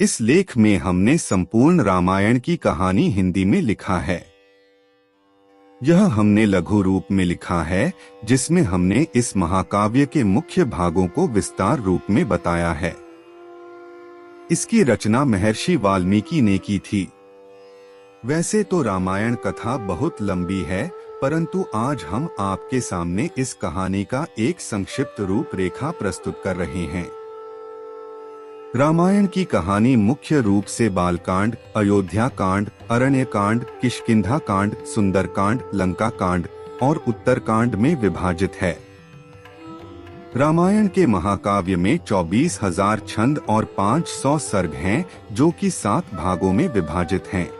इस लेख में हमने संपूर्ण रामायण की कहानी हिंदी में लिखा है। यह हमने लघु रूप में लिखा है, जिसमें हमने इस महाकाव्य के मुख्य भागों को विस्तार रूप में बताया है। इसकी रचना महर्षि वाल्मीकि ने की थी। वैसे तो रामायण कथा बहुत लंबी है, परंतु आज हम आपके सामने इस कहानी का एक संक्षिप्त रूपरेखा प्रस्तुत कर रहे हैं। रामायण की कहानी मुख्य रूप से बालकांड, अयोध्या कांड, अरण्य कांड, किष्किंधा कांड, सुंदरकांड, लंका कांड और उत्तरकांड में विभाजित है। रामायण के महाकाव्य में 24,000 छंद और 500 सर्ग हैं, जो कि 7 भागों में विभाजित हैं।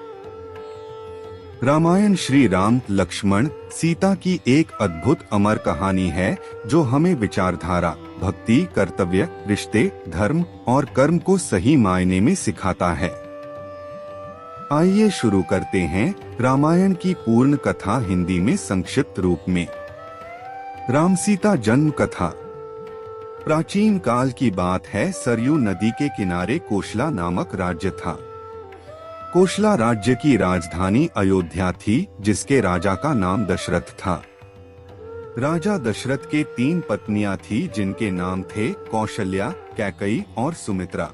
रामायण श्री राम, लक्ष्मण, सीता की एक अद्भुत अमर कहानी है, जो हमें विचारधारा, भक्ति, कर्तव्य, रिश्ते, धर्म और कर्म को सही मायने में सिखाता है। आइए शुरू करते हैं रामायण की पूर्ण कथा हिंदी में संक्षिप्त रूप में। राम सीता जन्म कथा। प्राचीन काल की बात है। सरयू नदी के किनारे कोशला नामक राज्य था। कोशला राज्य की राजधानी अयोध्या थी, जिसके राजा का नाम दशरथ था। राजा दशरथ के 3 पत्नियां थी, जिनके नाम थे कौशल्या, कैकई और सुमित्रा।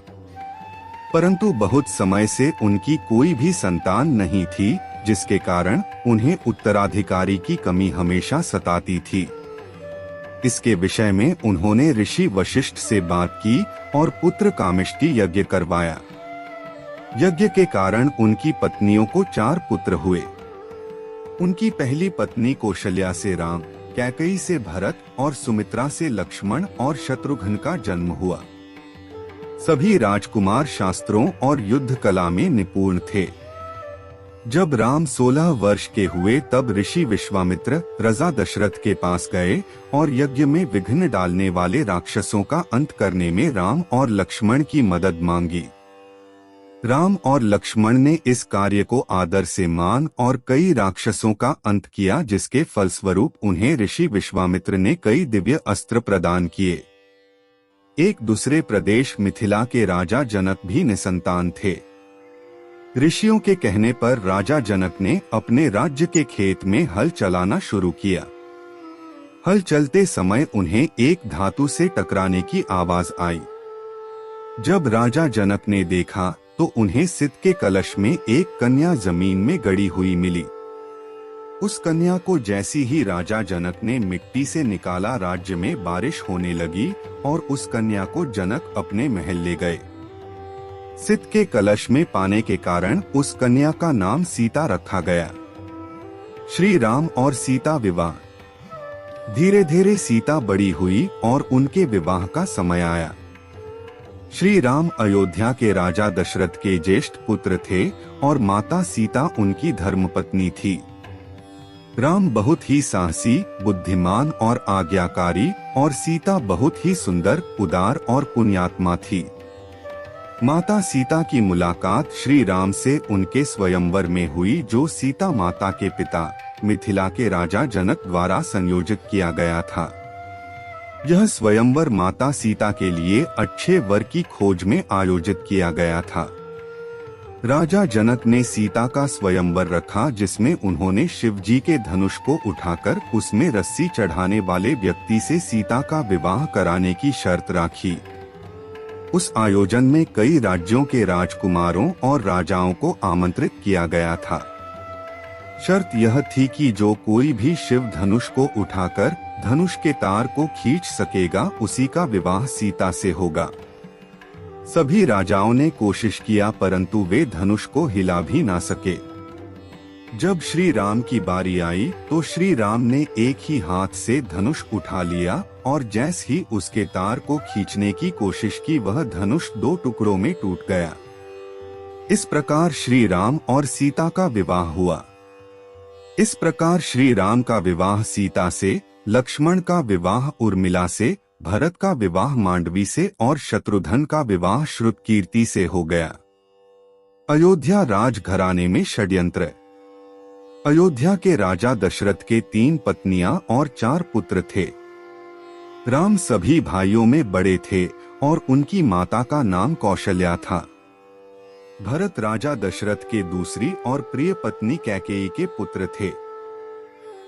परंतु बहुत समय से उनकी कोई भी संतान नहीं थी, जिसके कारण उन्हें उत्तराधिकारी की कमी हमेशा सताती थी। इसके विषय में उन्होंने ऋषि वशिष्ठ से बात की और पुत्र कामिष्टि यज्ञ करवाया। यज्ञ के कारण उनकी पत्नियों को 4 पुत्र हुए। उनकी पहली पत्नी कौशल्या से राम, कैकई से भरत और सुमित्रा से लक्ष्मण और शत्रुघ्न का जन्म हुआ। सभी राजकुमार शास्त्रों और युद्ध कला में निपुण थे। जब राम 16 वर्ष के हुए, तब ऋषि विश्वामित्र राजा दशरथ के पास गए और यज्ञ में विघ्न डालने वाले राक्षसों का अंत करने में राम और लक्ष्मण की मदद मांगी। राम और लक्ष्मण ने इस कार्य को आदर से मान और कई राक्षसों का अंत किया, जिसके फलस्वरूप उन्हें ऋषि विश्वामित्र ने कई दिव्य अस्त्र प्रदान किए। एक दूसरे प्रदेश मिथिला के राजा जनक भी निसंतान थे। ऋषियों के कहने पर राजा जनक ने अपने राज्य के खेत में हल चलाना शुरू किया। हल चलते समय उन्हें एक धातु से टकराने की आवाज आई। जब राजा जनक ने देखा तो उन्हें सित के कलश में एक कन्या जमीन में गड़ी हुई मिली। उस कन्या को जैसी ही राजा जनक ने मिट्टी से निकाला, राज्य में बारिश होने लगी और उस कन्या को जनक अपने महल ले गए। सित के कलश में पाने के कारण उस कन्या का नाम सीता रखा गया। श्री राम और सीता विवाह। धीरे धीरे सीता बड़ी हुई और उनके विवाह का समय आया। श्री राम अयोध्या के राजा दशरथ के ज्येष्ठ पुत्र थे और माता सीता उनकी धर्मपत्नी थी। राम बहुत ही साहसी, बुद्धिमान और आज्ञाकारी और सीता बहुत ही सुंदर, उदार और पुण्यात्मा थी। माता सीता की मुलाकात श्री राम से उनके स्वयंवर में हुई, जो सीता माता के पिता मिथिला के राजा जनक द्वारा संयोजित किया गया था। यह स्वयंवर माता सीता के लिए अच्छे वर की खोज में आयोजित किया गया था। राजा जनक ने सीता का स्वयंवर रखा, जिसमें उन्होंने शिव जी के धनुष को उठाकर उसमें रस्सी चढ़ाने वाले व्यक्ति से सीता का विवाह कराने की शर्त राखी। उस आयोजन में कई राज्यों के राजकुमारों और राजाओं को आमंत्रित किया गया था। शर्त यह थी कि जो कोई भी शिव धनुष को उठाकर धनुष के तार को खींच सकेगा, उसी का विवाह सीता से होगा। सभी राजाओं ने कोशिश किया, परंतु वे धनुष को हिला भी ना सके। जब श्री राम की बारी आई तो श्री राम ने एक ही हाथ से धनुष उठा लिया और जैसे ही उसके तार को खींचने की कोशिश की, वह धनुष 2 टुकड़ों में टूट गया। इस प्रकार श्री राम और सीता का विवाह हुआ। इस प्रकार श्री राम का विवाह सीता से, लक्ष्मण का विवाह उर्मिला से, भरत का विवाह मांडवी से और शत्रुघ्न का विवाह श्रुतकीर्ति से हो गया। अयोध्या राजघराने में षड्यंत्र। अयोध्या के राजा दशरथ के 3 पत्नियां और 4 पुत्र थे। राम सभी भाइयों में बड़े थे और उनकी माता का नाम कौशल्या था। भरत राजा दशरथ के दूसरी और प्रिय पत्नी कैकेयी के पुत्र थे।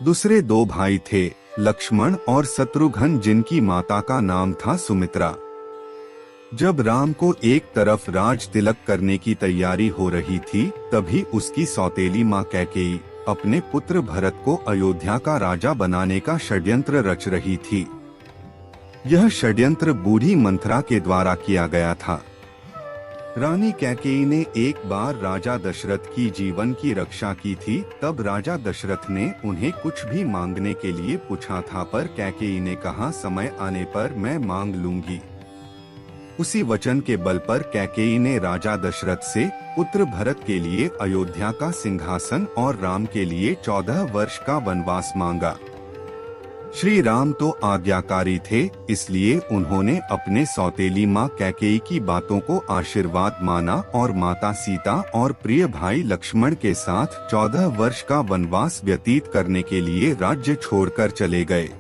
दूसरे दो भाई थे, लक्ष्मण और शत्रुघ्न, जिनकी माता का नाम था सुमित्रा। जब राम को एक तरफ राज तिलक करने की तैयारी हो रही थी, तभी उसकी सौतेली माँ कैकेयी अपने पुत्र भरत को अयोध्या का राजा बनाने का षड्यंत्र रच रही थी। यह षड्यंत्र बूढ़ी मंथरा के द्वारा किया गया था। रानी कैकेयी ने एक बार राजा दशरथ की जीवन की रक्षा की थी। तब राजा दशरथ ने उन्हें कुछ भी मांगने के लिए पूछा था, पर कैकेयी ने कहा, समय आने पर मैं मांग लूंगी। उसी वचन के बल पर कैकेयी ने राजा दशरथ से पुत्र भरत के लिए अयोध्या का सिंहासन और राम के लिए 14 वर्ष का वनवास मांगा। श्री राम तो आज्ञाकारी थे, इसलिए उन्होंने अपने सौतेली माँ कैकेयी की बातों को आशीर्वाद माना और माता सीता और प्रिय भाई लक्ष्मण के साथ 14 वर्ष का वनवास व्यतीत करने के लिए राज्य छोड़कर चले गए।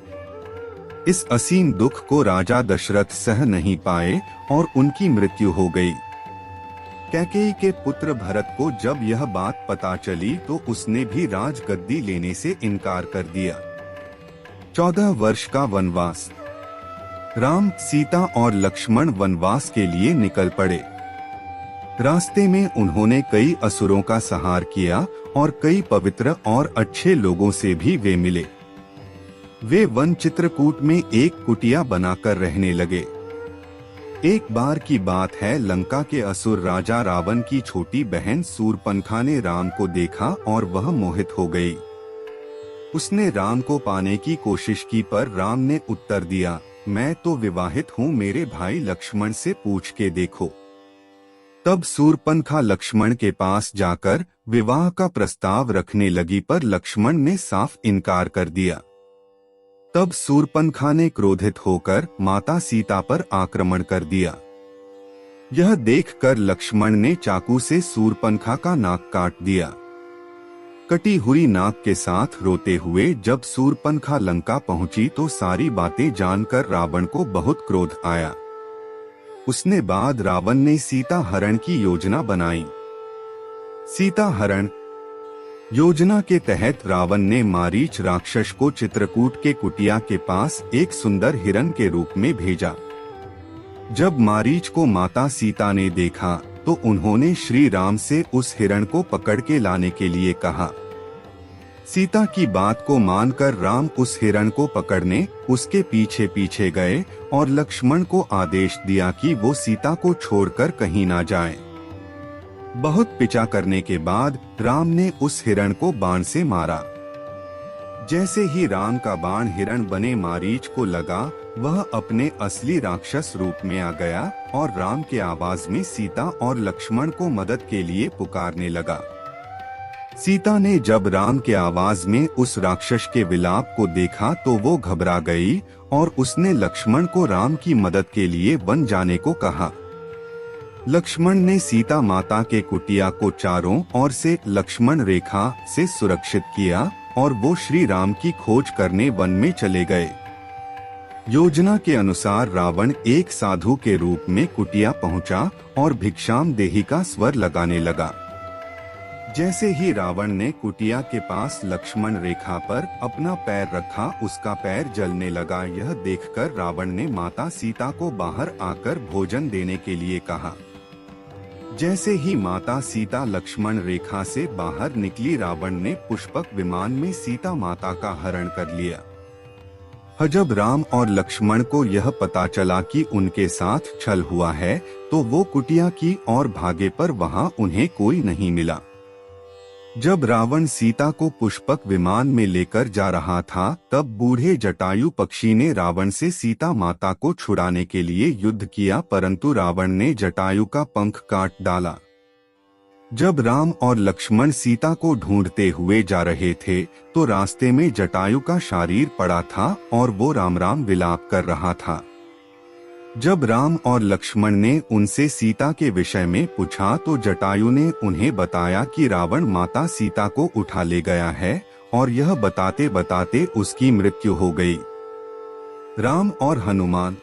इस असीम दुख को राजा दशरथ सह नहीं पाए और उनकी मृत्यु हो गई। कैकेयी के पुत्र भरत को जब यह बात पता चली तो उसने भी राजगद्दी लेने से इनकार कर दिया। 14 वर्ष का वनवास। राम, सीता और लक्ष्मण वनवास के लिए निकल पड़े। रास्ते में उन्होंने कई असुरों का संहार किया और कई पवित्र और अच्छे लोगों से भी वे मिले। वे वन चित्रकूट में एक कुटिया बनाकर रहने लगे। एक बार की बात है, लंका के असुर राजा रावण की छोटी बहन शूर्पणखा ने राम को देखा और वह मोहित हो गई। उसने राम को पाने की कोशिश की, पर राम ने उत्तर दिया, मैं तो विवाहित हूँ, मेरे भाई लक्ष्मण से पूछ के देखो। तब शूर्पणखा लक्ष्मण के पास जाकर विवाह का प्रस्ताव रखने लगी, पर लक्ष्मण ने साफ इनकार कर दिया। तब शूर्पणखा ने क्रोधित होकर माता सीता पर आक्रमण कर दिया। यह देखकर लक्ष्मण ने चाकू से शूर्पणखा का नाक काट दिया। कटी हुई नाक के साथ रोते हुए जब शूर्पणखा लंका पहुंची तो सारी बातें जानकर रावण को बहुत क्रोध आया। उसने बाद रावण ने सीता हरण की योजना बनाई। सीता हरण योजना के तहत रावण ने मारीच राक्षस को चित्रकूट के कुटिया के पास एक सुंदर हिरण के रूप में भेजा। जब मारीच को माता सीता ने देखा तो उन्होंने श्री राम से उस हिरण को पकड़ के लाने के लिए कहा। सीता की बात को मानकर राम उस हिरण को पकड़ने उसके पीछे पीछे गए और लक्ष्मण को आदेश दिया कि वो सीता को छोड़कर कहीं ना जाए। बहुत पीछा करने के बाद राम ने उस हिरण को बाण से मारा। जैसे ही राम का बाण हिरण बने मारीच को लगा, वह अपने असली राक्षस रूप में आ गया और राम के आवाज में सीता और लक्ष्मण को मदद के लिए पुकारने लगा। सीता ने जब राम के आवाज में उस राक्षस के विलाप को देखा तो वो घबरा गई और उसने लक्ष्मण को राम की मदद के लिए वन जाने को कहा। लक्ष्मण ने सीता माता के कुटिया को चारों ओर से लक्ष्मण रेखा से सुरक्षित किया और वो श्री राम की खोज करने वन में चले गए। योजना के अनुसार रावण एक साधु के रूप में कुटिया पहुंचा और भिक्षाम देही का स्वर लगाने लगा। जैसे ही रावण ने कुटिया के पास लक्ष्मण रेखा पर अपना पैर रखा, उसका पैर जलने लगा। यह देखकर रावण ने माता सीता को बाहर आकर भोजन देने के लिए कहा। जैसे ही माता सीता लक्ष्मण रेखा से बाहर निकली, रावण ने पुष्पक विमान में सीता माता का हरण कर लिया। जब राम और लक्ष्मण को यह पता चला कि उनके साथ छल हुआ है तो वो कुटिया की ओर भागे, पर वहां उन्हें कोई नहीं मिला। जब रावण सीता को पुष्पक विमान में लेकर जा रहा था, तब बूढ़े जटायु पक्षी ने रावण से सीता माता को छुड़ाने के लिए युद्ध किया, परंतु रावण ने जटायु का पंख काट डाला। जब राम और लक्ष्मण सीता को ढूंढते हुए जा रहे थे तो रास्ते में जटायु का शरीर पड़ा था और वो राम राम विलाप कर रहा था। जब राम और लक्ष्मण ने उनसे सीता के विषय में पूछा तो जटायु ने उन्हें बताया कि रावण माता सीता को उठा ले गया है और यह बताते बताते उसकी मृत्यु हो गई। राम और हनुमान।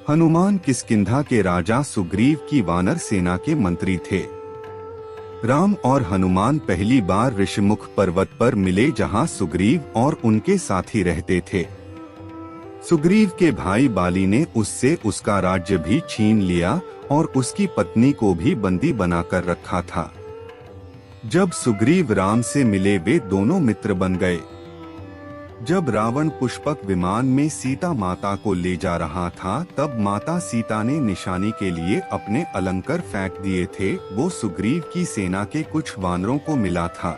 हनुमान किष्किंधा के राजा सुग्रीव की वानर सेना के मंत्री थे। राम और हनुमान पहली बार ऋषिमुख पर्वत पर मिले, जहां सुग्रीव और उनके साथी रहते थे। सुग्रीव के भाई बाली ने उससे उसका राज्य भी छीन लिया और उसकी पत्नी को भी बंदी बनाकर रखा था। जब सुग्रीव राम से मिले, वे दोनों मित्र बन गए। जब रावण पुष्पक विमान में सीता माता को ले जा रहा था, तब माता सीता ने निशानी के लिए अपने अलंकार फेंक दिए थे। वो सुग्रीव की सेना के कुछ वानरों को मिला था।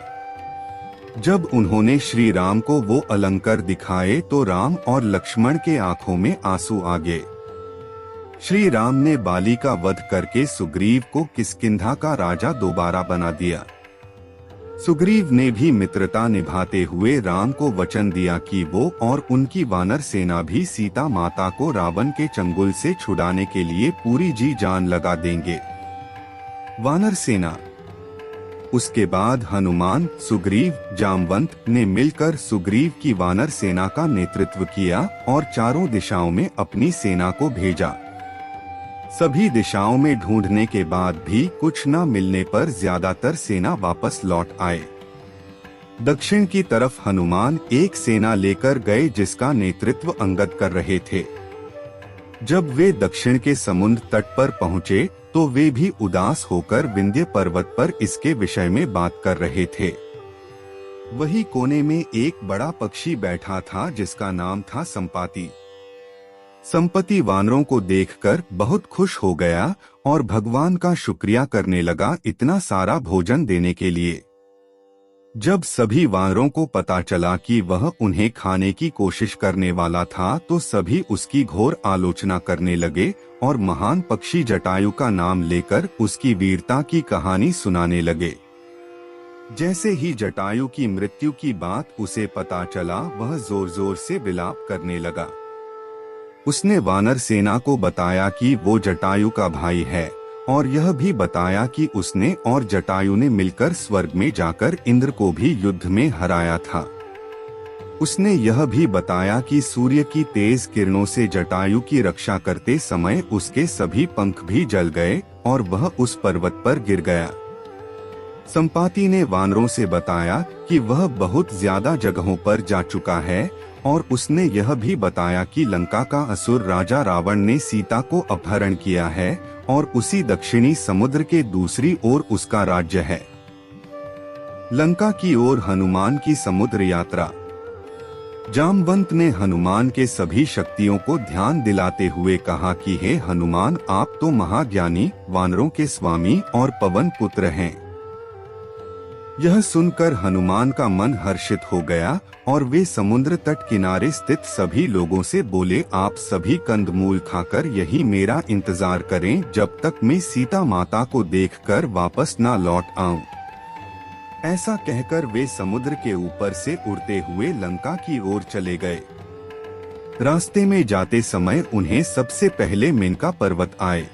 जब उन्होंने श्री राम को वो अलंकार दिखाए तो राम और लक्ष्मण के आंखों में आंसू आ गए। श्री राम ने बाली का वध करके सुग्रीव को किष्किंधा का राजा दोबारा बना दिया। सुग्रीव ने भी मित्रता निभाते हुए राम को वचन दिया कि वो और उनकी वानर सेना भी सीता माता को रावण के चंगुल से छुड़ाने के लिए पूरी जी जान लगा देंगे। वानर सेना। उसके बाद हनुमान, सुग्रीव, जामवंत ने मिलकर सुग्रीव की वानर सेना का नेतृत्व किया और चारों दिशाओं में अपनी सेना को भेजा। सभी दिशाओं में ढूंढने के बाद भी कुछ न मिलने पर ज्यादातर सेना वापस लौट आए। दक्षिण की तरफ हनुमान एक सेना लेकर गए, जिसका नेतृत्व अंगद कर रहे थे। जब वे दक्षिण के समुद्र तट पर पहुंचे तो वे भी उदास होकर विंध्य पर्वत पर इसके विषय में बात कर रहे थे। वही कोने में एक बड़ा पक्षी बैठा था, जिसका नाम था संपाति। संपत्ति वानरों को देखकर बहुत खुश हो गया और भगवान का शुक्रिया करने लगा इतना सारा भोजन देने के लिए। जब सभी वानरों को पता चला कि वह उन्हें खाने की कोशिश करने वाला था, तो सभी उसकी घोर आलोचना करने लगे और महान पक्षी जटायु का नाम लेकर उसकी वीरता की कहानी सुनाने लगे। जैसे ही जटायु की मृत्यु की बात उसे पता चला, वह जोर जोर से विलाप करने लगा। उसने वानर सेना को बताया कि वो जटायु का भाई है और यह भी बताया कि उसने और जटायु ने मिलकर स्वर्ग में जाकर इंद्र को भी युद्ध में हराया था। उसने यह भी बताया कि सूर्य की तेज किरणों से जटायु की रक्षा करते समय उसके सभी पंख भी जल गए और वह उस पर्वत पर गिर गया। संपाति ने वानरों से बताया कि वह बहुत ज्यादा जगहों पर जा चुका है और उसने यह भी बताया कि लंका का असुर राजा रावण ने सीता को अपहरण किया है और उसी दक्षिणी समुद्र के दूसरी ओर उसका राज्य है। लंका की ओर हनुमान की समुद्र यात्रा। जामवंत ने हनुमान के सभी शक्तियों को ध्यान दिलाते हुए कहा कि हे हनुमान, आप तो महाज्ञानी, वानरों के स्वामी और पवन पुत्र हैं। यह सुनकर हनुमान का मन हर्षित हो गया और वे समुद्र तट किनारे स्थित सभी लोगों से बोले, आप सभी कंदमूल खाकर यही मेरा इंतजार करें जब तक मैं सीता माता को देखकर वापस ना लौट आऊं। ऐसा कहकर वे समुद्र के ऊपर से उड़ते हुए लंका की ओर चले गए। रास्ते में जाते समय उन्हें सबसे पहले मेनका पर्वत आए।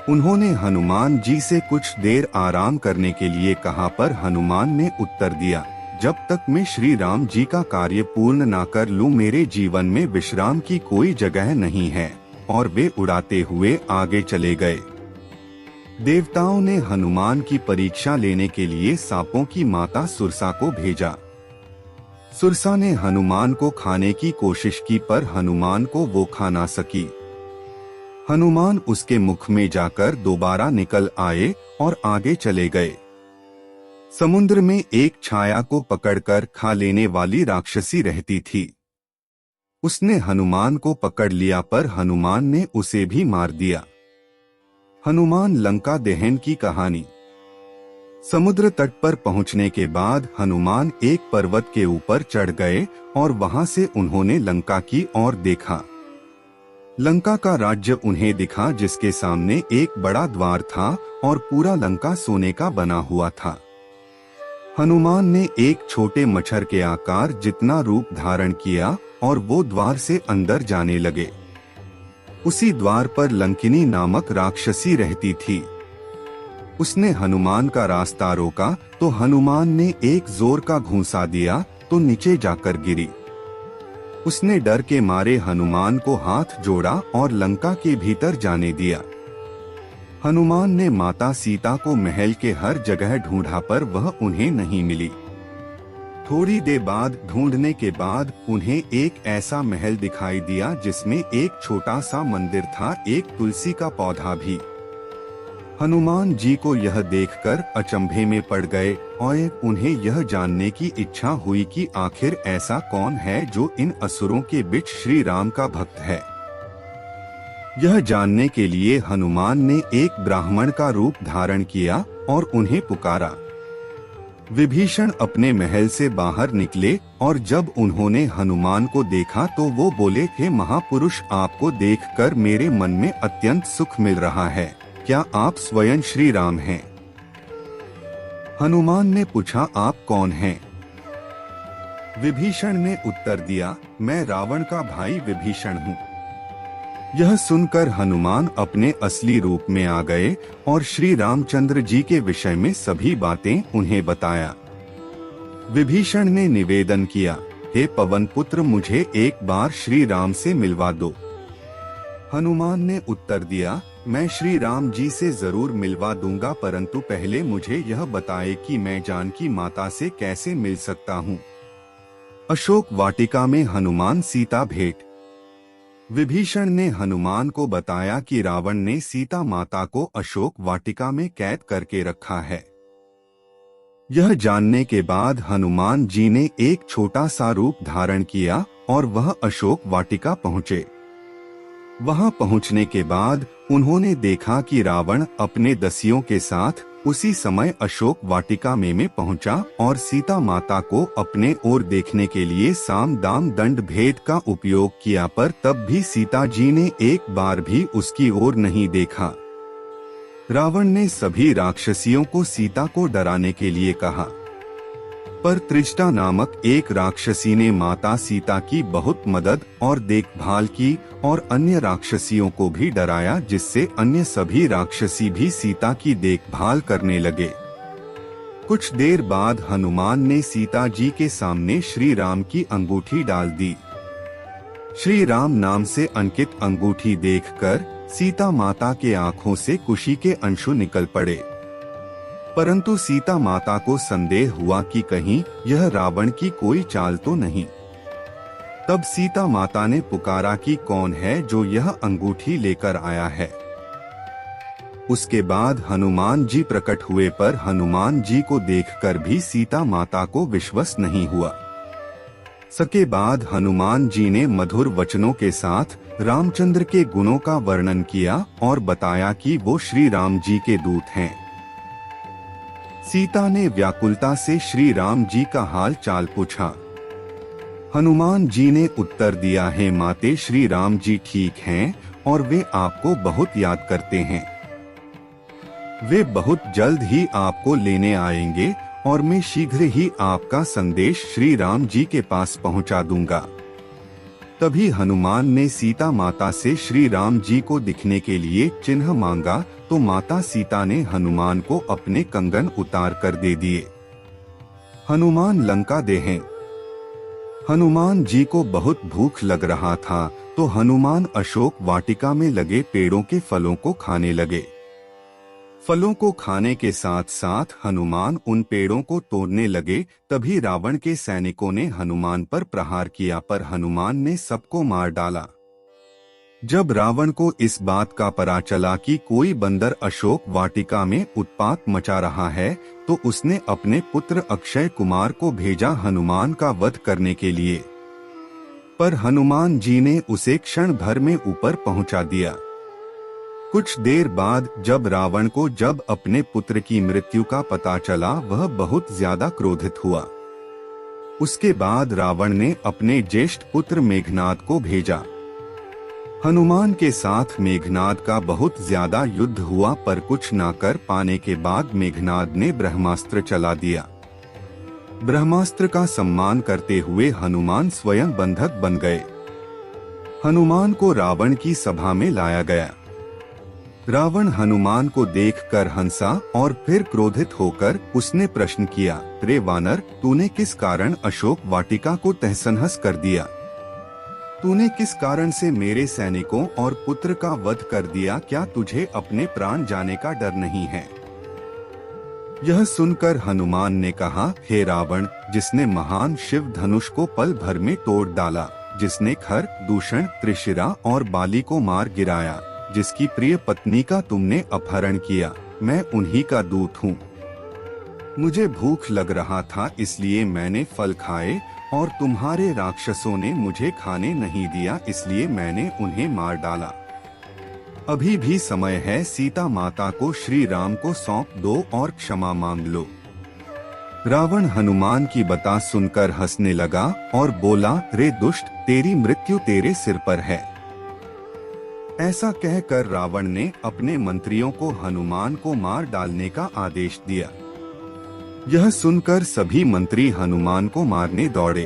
उन्होंने हनुमान जी से कुछ देर आराम करने के लिए कहा, पर हनुमान ने उत्तर दिया, जब तक मैं श्री राम जी का कार्य पूर्ण ना कर लूं, मेरे जीवन में विश्राम की कोई जगह नहीं है। और वे उड़ाते हुए आगे चले गए। देवताओं ने हनुमान की परीक्षा लेने के लिए सांपों की माता सुरसा को भेजा। सुरसा ने हनुमान को खाने की कोशिश की, पर हनुमान को वो खा ना सकी। हनुमान उसके मुख में जाकर दोबारा निकल आए और आगे चले गए। समुद्र में एक छाया को पकड़कर खा लेने वाली राक्षसी रहती थी। उसने हनुमान को पकड़ लिया, पर हनुमान ने उसे भी मार दिया। हनुमान लंका दहन की कहानी। समुद्र तट पर पहुंचने के बाद हनुमान एक पर्वत के ऊपर चढ़ गए और वहां से उन्होंने लंका की ओर देखा। लंका का राज्य उन्हें दिखा, जिसके सामने एक बड़ा द्वार था और पूरा लंका सोने का बना हुआ था। हनुमान ने एक छोटे मच्छर के आकार जितना रूप धारण किया और वो द्वार से अंदर जाने लगे। उसी द्वार पर लंकिनी नामक राक्षसी रहती थी। उसने हनुमान का रास्ता रोका तो हनुमान ने एक जोर का घूंसा दिया तो नीचे जाकर गिरी। उसने डर के मारे हनुमान को हाथ जोड़ा और लंका के भीतर जाने दिया। हनुमान ने माता सीता को महल के हर जगह ढूंढा पर वह उन्हें नहीं मिली। थोड़ी देर बाद ढूंढने के बाद उन्हें एक ऐसा महल दिखाई दिया जिसमें एक छोटा सा मंदिर था, एक तुलसी का पौधा भी। हनुमान जी को यह देखकर अचंभे में पड़ गए और उन्हें यह जानने की इच्छा हुई कि आखिर ऐसा कौन है जो इन असुरों के बीच श्री राम का भक्त है। यह जानने के लिए हनुमान ने एक ब्राह्मण का रूप धारण किया और उन्हें पुकारा। विभीषण अपने महल से बाहर निकले और जब उन्होंने हनुमान को देखा तो वो बोले, हे महापुरुष, आपको देखकर मेरे मन में अत्यंत सुख मिल रहा है। क्या आप स्वयं श्री राम हैं? हनुमान ने पूछा, आप कौन हैं? विभीषण ने उत्तर दिया, मैं रावण का भाई विभीषण हूँ। यह सुनकर हनुमान अपने असली रूप में आ गए और श्री रामचंद्र जी के विषय में सभी बातें उन्हें बताया। विभीषण ने निवेदन किया, हे पवन पुत्र, मुझे एक बार श्री राम से मिलवा दो। हनुमान ने उत्तर दिया, मैं श्री राम जी से जरूर मिलवा दूंगा, परंतु पहले मुझे यह बताए कि मैं जानकी माता से कैसे मिल सकता हूँ। अशोक वाटिका में हनुमान सीता भेंट। विभीषण ने हनुमान को बताया कि रावण ने सीता माता को अशोक वाटिका में कैद करके रखा है। यह जानने के बाद हनुमान जी ने एक छोटा सा रूप धारण किया और वह अशोक वाटिका पहुँचे। वहां पहुंचने के बाद उन्होंने देखा कि रावण अपने दसियों के साथ उसी समय अशोक वाटिका में पहुंचा और सीता माता को अपने ओर देखने के लिए साम दाम दंड भेद का उपयोग किया, पर तब भी सीता जी ने एक बार भी उसकी ओर नहीं देखा। रावण ने सभी राक्षसियों को सीता को डराने के लिए कहा, पर त्रिजटा नामक एक राक्षसी ने माता सीता की बहुत मदद और देखभाल की और अन्य राक्षसियों को भी डराया, जिससे अन्य सभी राक्षसी भी सीता की देखभाल करने लगे। कुछ देर बाद हनुमान ने सीता जी के सामने श्री राम की अंगूठी डाल दी। श्री राम नाम से अंकित अंगूठी देखकर सीता माता के आंखों से खुशी के अंशु निकल पड़े, परंतु सीता माता को संदेह हुआ कि कहीं यह रावण की कोई चाल तो नहीं। तब सीता माता ने पुकारा कि कौन है जो यह अंगूठी लेकर आया है। उसके बाद हनुमान जी प्रकट हुए, पर हनुमान जी को देखकर भी सीता माता को विश्वास नहीं हुआ। सके बाद हनुमान जी ने मधुर वचनों के साथ रामचंद्र के गुणों का वर्णन किया और बताया कि वो श्री राम जी के दूत हैं। सीता ने व्याकुलता से श्री राम जी का हाल चाल पूछा। हनुमान जी ने उत्तर दिया, है माते, श्री राम जी ठीक हैं और वे आपको बहुत याद करते हैं। वे बहुत जल्द ही आपको लेने आएंगे और मैं शीघ्र ही आपका संदेश श्री राम जी के पास पहुंचा दूंगा। तभी हनुमान ने सीता माता से श्री राम जी को दिखने के लिए चिन्ह मांगा, तो माता सीता ने हनुमान को अपने कंगन उतार कर दे दिए। हनुमान लंका देहें। हनुमान जी को बहुत भूख लग रहा था, तो हनुमान अशोक वाटिका में लगे पेड़ों के फलों को खाने लगे। फलों को खाने के साथ साथ हनुमान उन पेड़ों को तोड़ने लगे। तभी रावण के सैनिकों ने हनुमान पर प्रहार किया, पर हनुमान ने सबको मार डाला। जब रावण को इस बात का पता चला कि कोई बंदर अशोक वाटिका में उत्पात मचा रहा है, तो उसने अपने पुत्र अक्षय कुमार को भेजा हनुमान का वध करने के लिए, पर हनुमान जी ने उसे क्षण भर में ऊपर पहुंचा दिया। कुछ देर बाद जब अपने पुत्र की मृत्यु का पता चला, वह बहुत ज्यादा क्रोधित हुआ। उसके बाद रावण ने अपने ज्येष्ठ पुत्र मेघनाद को भेजा। हनुमान के साथ मेघनाद का बहुत ज्यादा युद्ध हुआ, पर कुछ न कर पाने के बाद मेघनाद ने ब्रह्मास्त्र चला दिया। ब्रह्मास्त्र का सम्मान करते हुए हनुमान स्वयं बंधक बन गए। हनुमान को रावण की सभा में लाया गया। रावण हनुमान को देखकर हंसा और फिर क्रोधित होकर उसने प्रश्न किया, रे वानर, तूने किस कारण अशोक वाटिका को तहस-नहस कर दिया? तूने किस कारण से मेरे सैनिकों और पुत्र का वध कर दिया? क्या तुझे अपने प्राण जाने का डर नहीं है? यह सुनकर हनुमान ने कहा, हे रावण, जिसने महान शिव धनुष को पल भर में तोड़ डाला, जिसने खर, दूषण, त्रिशिरा और बाली को मार गिराया, जिसकी प्रिय पत्नी का तुमने अपहरण किया, मैं उन्हीं का दूत हूँ। मुझे भूख लग रहा था, इसलिए मैंने फल खाए और तुम्हारे राक्षसों ने मुझे खाने नहीं दिया, इसलिए मैंने उन्हें मार डाला। अभी भी समय है, सीता माता को श्री राम को सौंप दो और क्षमा मांग लो। रावण हनुमान की बात सुनकर हंसने लगा और बोला, रे दुष्ट, तेरी मृत्यु तेरे सिर पर है। ऐसा कहकर रावण ने अपने मंत्रियों को हनुमान को मार डालने का आदेश दिया। यह सुनकर सभी मंत्री हनुमान को मारने दौड़े।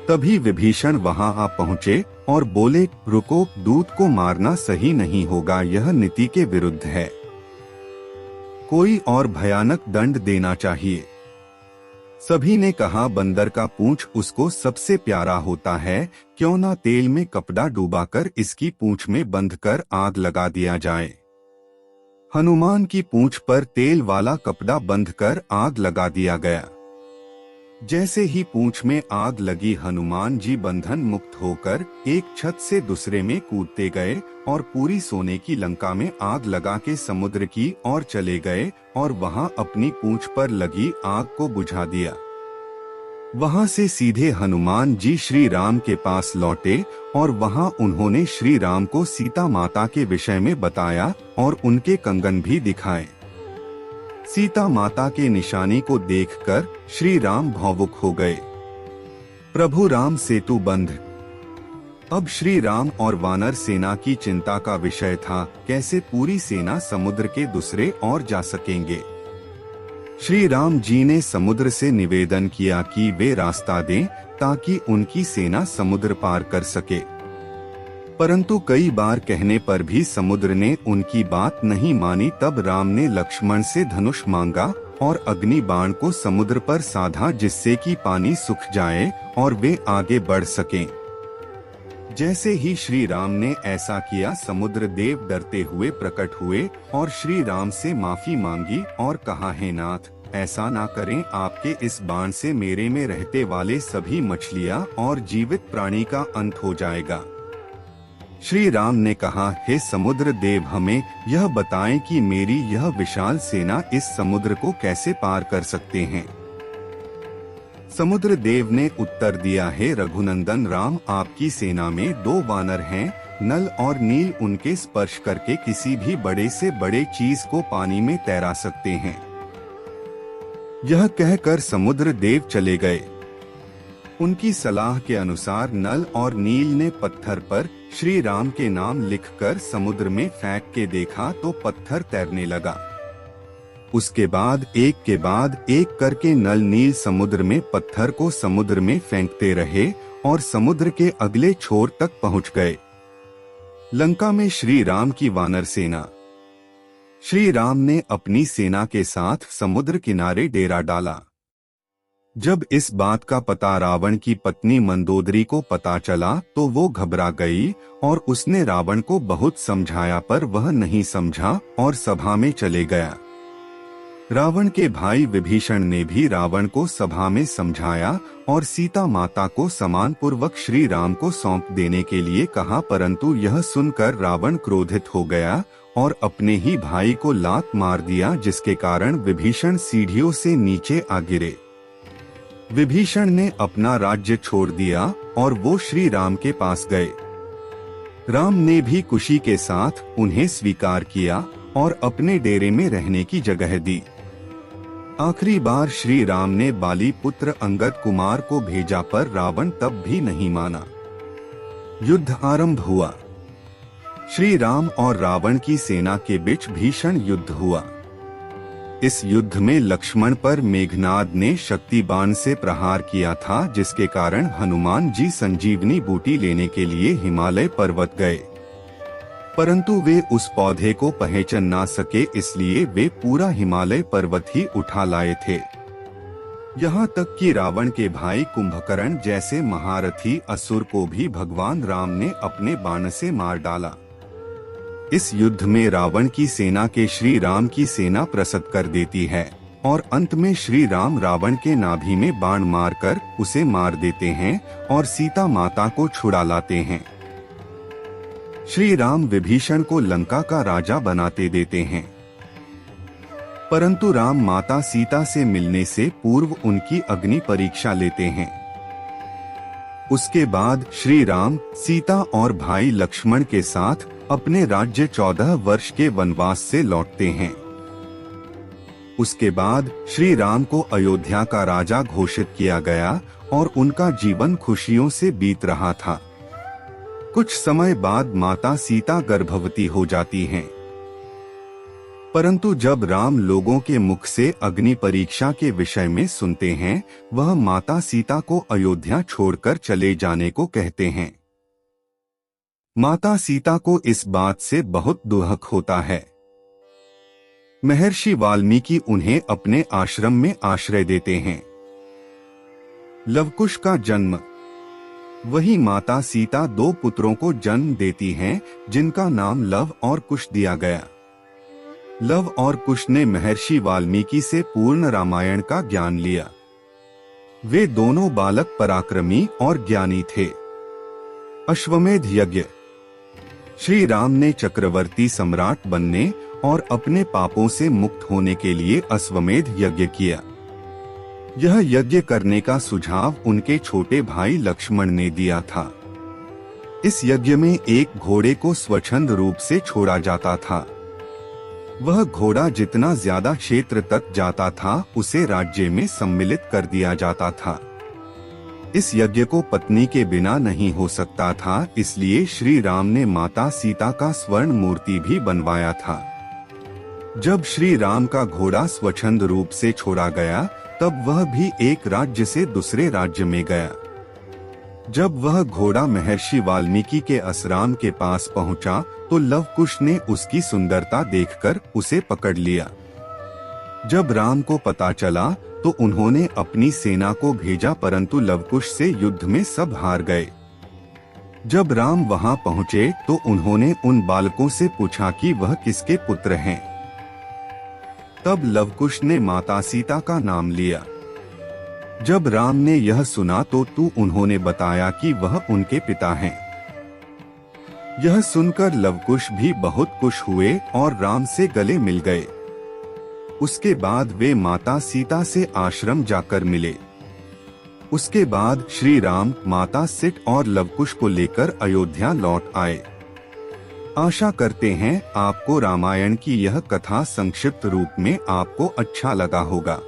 तभी विभीषण वहां आ पहुंचे और बोले, रुको, दूत को मारना सही नहीं होगा, यह नीति के विरुद्ध है। कोई और भयानक दंड देना चाहिए। सभी ने कहा, बंदर का पूंछ उसको सबसे प्यारा होता है, क्यों ना तेल में कपड़ा डुबाकर इसकी पूंछ में बंध कर आग लगा दिया जाए। हनुमान की पूंछ पर तेल वाला कपड़ा बंधकर आग लगा दिया गया। जैसे ही पूंछ में आग लगी, हनुमान जी बंधन मुक्त होकर एक छत से दूसरे में कूदते गए और पूरी सोने की लंका में आग लगा के समुद्र की ओर चले गए और वहां अपनी पूंछ पर लगी आग को बुझा दिया। वहां से सीधे हनुमान जी श्री राम के पास लौटे और वहां उन्होंने श्री राम को सीता माता के विषय में बताया और उनके कंगन भी दिखाए। सीता माता के निशानी को देखकर श्री राम भावुक हो गए। प्रभु राम सेतु बंध। अब श्री राम और वानर सेना की चिंता का विषय था, कैसे पूरी सेना समुद्र के दूसरे ओर जा सकेंगे। श्री राम जी ने समुद्र से निवेदन किया कि वे रास्ता दें ताकि उनकी सेना समुद्र पार कर सके, परंतु कई बार कहने पर भी समुद्र ने उनकी बात नहीं मानी। तब राम ने लक्ष्मण से धनुष मांगा और अग्नि बाण को समुद्र पर साधा, जिससे कि पानी सूख जाए और वे आगे बढ़ सकें। जैसे ही श्री राम ने ऐसा किया, समुद्र देव डरते हुए प्रकट हुए और श्री राम से माफी मांगी और कहा, हे नाथ, ऐसा ना करें, आपके इस बाण से मेरे में रहते वाले सभी मछलियां और जीवित प्राणी का अंत हो जाएगा। श्री राम ने कहा, हे समुद्र देव, हमें यह बताएं कि मेरी यह विशाल सेना इस समुद्र को कैसे पार कर सकते हैं। समुद्र देव ने उत्तर दिया, हे रघुनंदन राम, आपकी सेना में 2 वानर हैं, नल और नील। उनके स्पर्श करके किसी भी बड़े से बड़े चीज को पानी में तैरा सकते हैं। यह कहकर समुद्र देव चले गए। उनकी सलाह के अनुसार नल और नील ने पत्थर पर श्री राम के नाम लिखकर समुद्र में फेंक के देखा तो पत्थर तैरने लगा। उसके बाद एक के बाद एक करके नल नील समुद्र में पत्थर को समुद्र में फेंकते रहे और समुद्र के अगले छोर तक पहुंच गए। लंका में श्री राम की वानर सेना। श्री राम ने अपनी सेना के साथ समुद्र किनारे डेरा डाला। जब इस बात का पता रावण की पत्नी मंदोदरी को पता चला तो वो घबरा गई और उसने रावण को बहुत समझाया, पर वह नहीं समझा और सभा में चले गया। रावण के भाई विभीषण ने भी रावण को सभा में समझाया और सीता माता को सम्मान पूर्वक श्री राम को सौंप देने के लिए कहा, परंतु यह सुनकर रावण क्रोधित हो गया और अपने ही भाई को लात मार दिया, जिसके कारण विभीषण सीढ़ियों से नीचे आ गिरे। विभीषण ने अपना राज्य छोड़ दिया और वो श्री राम के पास गए। राम ने भी खुशी के साथ उन्हें स्वीकार किया और अपने डेरे में रहने की जगह दी। आखिरी बार श्री राम ने बाली पुत्र अंगद कुमार को भेजा, पर रावण तब भी नहीं माना। युद्ध आरंभ हुआ। श्री राम और रावण की सेना के बीच भीषण युद्ध हुआ। इस युद्ध में लक्ष्मण पर मेघनाद ने शक्ति बाण से प्रहार किया था, जिसके कारण हनुमान जी संजीवनी बूटी लेने के लिए हिमालय पर्वत गए, परंतु वे उस पौधे को पहचान ना सके, इसलिए वे पूरा हिमालय पर्वत ही उठा लाए थे। यहाँ तक कि रावण के भाई कुंभकर्ण जैसे महारथी असुर को भी भगवान राम ने अपने बाण से मार डाला। इस युद्ध में रावण की सेना के श्री राम की सेना प्रसत कर देती है और अंत में श्री राम रावण के नाभि में बाण मारकर उसे मार देते हैं और सीता माता को छुड़ा लाते हैं। श्री राम विभीषण को लंका का राजा बनाते देते हैं, परंतु राम माता सीता से मिलने से पूर्व उनकी अग्नि परीक्षा लेते हैं। उसके बाद श्री राम सीता और भाई लक्ष्मण के साथ अपने राज्य 14 वर्ष के वनवास से लौटते हैं। उसके बाद श्री राम को अयोध्या का राजा घोषित किया गया और उनका जीवन खुशियों से बीत रहा था। कुछ समय बाद माता सीता गर्भवती हो जाती हैं। परंतु जब राम लोगों के मुख से अग्नि परीक्षा के विषय में सुनते हैं, वह माता सीता को अयोध्या छोड़कर चले जाने को कहते हैं। माता सीता को इस बात से बहुत दुख होता है। महर्षि वाल्मीकि उन्हें अपने आश्रम में आश्रय देते हैं। लवकुश का जन्म। वही माता सीता 2 पुत्रों को जन्म देती हैं, जिनका नाम लव और कुश दिया गया। लव और कुश ने महर्षि वाल्मीकि से पूर्ण रामायण का ज्ञान लिया। वे दोनों बालक पराक्रमी और ज्ञानी थे। अश्वमेध यज्ञ। श्री राम ने चक्रवर्ती सम्राट बनने और अपने पापों से मुक्त होने के लिए अश्वमेध यज्ञ किया। यह यज्ञ करने का सुझाव उनके छोटे भाई लक्ष्मण ने दिया था। इस यज्ञ में एक घोड़े को स्वच्छंद रूप से छोड़ा जाता था। वह घोड़ा जितना ज्यादा क्षेत्र तक जाता था, उसे राज्य में सम्मिलित कर दिया जाता था। इस यज्ञ को पत्नी के बिना नहीं हो सकता था, इसलिए श्री राम ने माता सीता का स्वर्ण मूर्ति भी बनवाया था। जब श्री राम का घोड़ा स्वच्छंद रूप से छोड़ा गया, तब वह भी एक राज्य से दूसरे राज्य में गया। जब वह घोड़ा महर्षि वाल्मीकि के आश्रम के पास पहुंचा, तो लवकुश ने उसकी सुंदरता देखकर उसे पकड़ लिया। जब राम को पता चला, तो उन्होंने अपनी सेना को भेजा, परंतु लवकुश से युद्ध में सब हार गए। जब राम वहां पहुंचे, तो उन्होंने उन बालकों से पूछा कि वह किसके पुत्र हैं। तब लवकुश ने माता सीता का नाम लिया। जब राम ने यह सुना, तो उन्होंने बताया कि वह उनके पिता हैं। यह सुनकर लवकुश भी बहुत खुश हुए और राम से गले मिल गए। उसके बाद वे माता सीता से आश्रम जाकर मिले। उसके बाद श्री राम माता सीता और लवकुश को लेकर अयोध्या लौट आए। आशा करते हैं आपको रामायण की यह कथा संक्षिप्त रूप में आपको अच्छा लगा होगा।